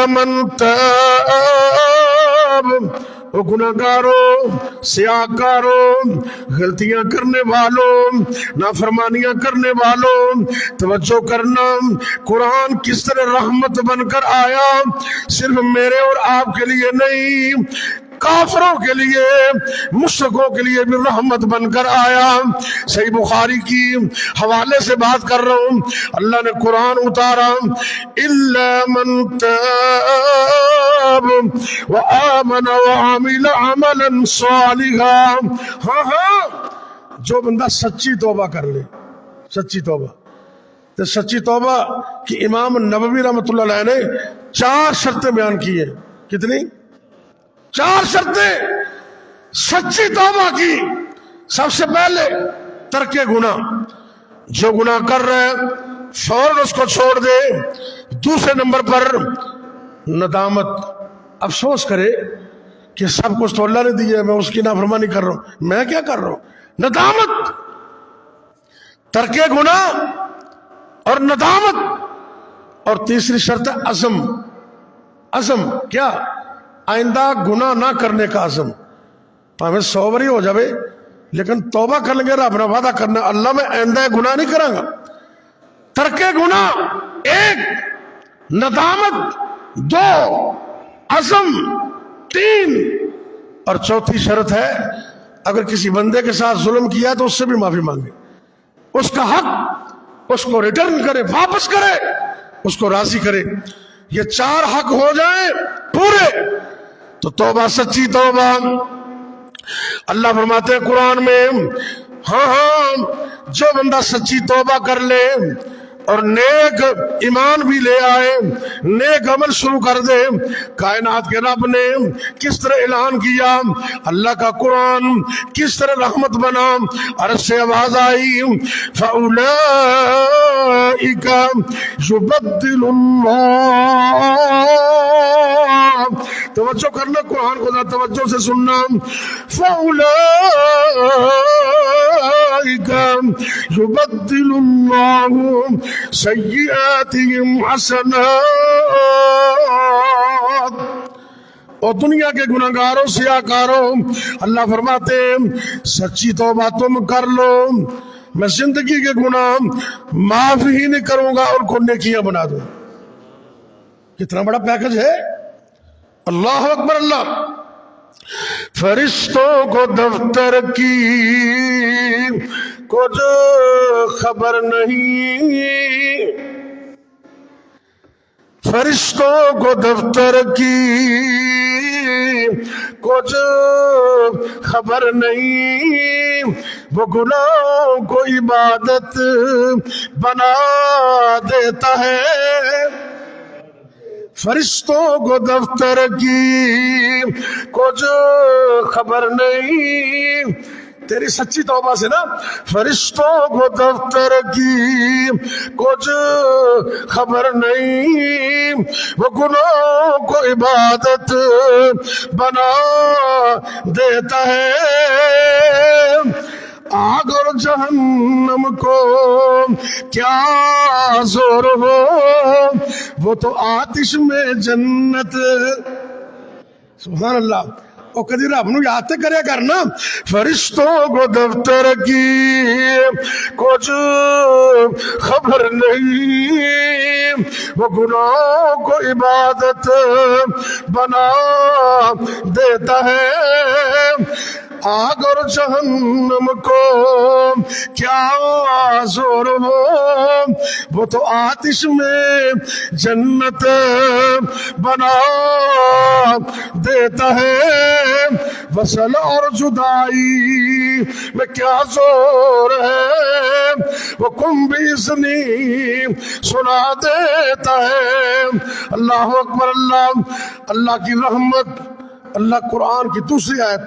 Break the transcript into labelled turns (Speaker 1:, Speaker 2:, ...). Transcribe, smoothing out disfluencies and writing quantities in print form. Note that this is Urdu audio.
Speaker 1: من تاب، وہ گناہگاروں، سیاہکاروں، غلطیاں کرنے والوں، نافرمانیاں کرنے والوں، توجہ کرنا، قرآن کس طرح رحمت بن کر آیا، صرف میرے اور آپ کے لیے نہیں، کافروں کے لیے، مشرکوں کے لیے بھی رحمت بن کر آیا۔ صحیح بخاری کی حوالے سے بات کر رہا ہوں، اللہ نے قرآن اتارا، الا من تاب وآمن وعمل عملا صالحا، ہاں جو بندہ سچی توبہ کر لے، سچی توبہ، تو سچی توبہ کی امام نبوی رحمۃ اللہ علیہ نے 4 شرطیں بیان کی ہیں۔ کتنی؟ 4 شرطیں سچی توبہ کی۔ سب سے پہلے ترک گناہ، جو گناہ کر رہے فوراً اس کو چھوڑ دے۔ دوسرے نمبر پر ندامت، افسوس کرے کہ سب کچھ تو اللہ نے دیا ہے، میں اس کی نافرمانی کر رہا ہوں، میں کیا کر رہا ہوں، ندامت، ترک گناہ اور ندامت۔ اور تیسری شرط ہے عزم، عزم کیا؟ آئندہ گناہ نہ کرنے کا عزم، ہمیں 100 باری ہو جاوے لیکن توبہ کر لیں گے، رب نے وعدہ کرنا اللہ میں آئندہ گناہ نہیں کروں گا۔ ترک گناہ 1، ندامت 2، عزم 3، اور چوتھی شرط ہے اگر کسی بندے کے ساتھ ظلم کیا تو اس سے بھی معافی مانگے، اس کا حق اس کو ریٹرن کرے، واپس کرے، اس کو راضی کرے۔ یہ 4 حق ہو جائیں پورے تو توبہ سچی توبہ۔ اللہ فرماتے ہیں قرآن میں، ہاں جو بندہ سچی توبہ کر لے اور نیک ایمان بھی لے آئے، نیک عمل شروع کر دے، کائنات کے رب نے کس طرح اعلان کیا، اللہ کا قرآن کس طرح رحمت بنا، عرش سے آواز آئی، فَأُولَئِكَ يُبَدِّلُ اللَّهُ، توجہ کرنا، قرآن کو توجہ سے سننا، فَأُولَئِكَ يُبَدِّلُ اللَّهُ سیئاتہم حسنات۔ اور دنیا کے گناہگاروں، سیاہکاروں، اللہ فرماتے ہیں سچی توبہ تم کر لو، میں زندگی کے گناہ معاف ہی نہیں کروں گا اور کو نیکیاں بنا دوں۔ کتنا بڑا پیکج ہے، اللہ اکبر اللہ۔ فرشتوں کو دفتر کی کچھ خبر نہیں، فرشتوں کو دفتر کی کچھ خبر نہیں، وہ گناہوں کو عبادت بنا دیتا ہے۔ فرشتوں کو دفتر کی کچھ خبر نہیں، تیری سچی توبہ سے نا، فرشتوں کو دفتر کی کچھ خبر نہیں، وہ گناہوں کو عبادت بنا دیتا ہے۔ آگ اور جہنم کو کیا زور ہو، وہ تو آتش میں جنت، سبحان اللہ۔ اور کدی رب نو یاد تے کریا کرنا، فرشتوں کو دفتر کی کچھ خبر نہیں، وہ گناہوں کو عبادت بنا دیتا ہے۔ آگ اور جہنم کو کیا زور ہو، وہ تو آتش میں جنت بنا دیتا ہے۔ وصل اور جدائی میں کیا زور ہے، وہ کم بھی اذنی سنا دیتا ہے۔ اللہ اکبر اللہ۔ اللہ کی رحمت، اللہ قرآن کی دوسری آیت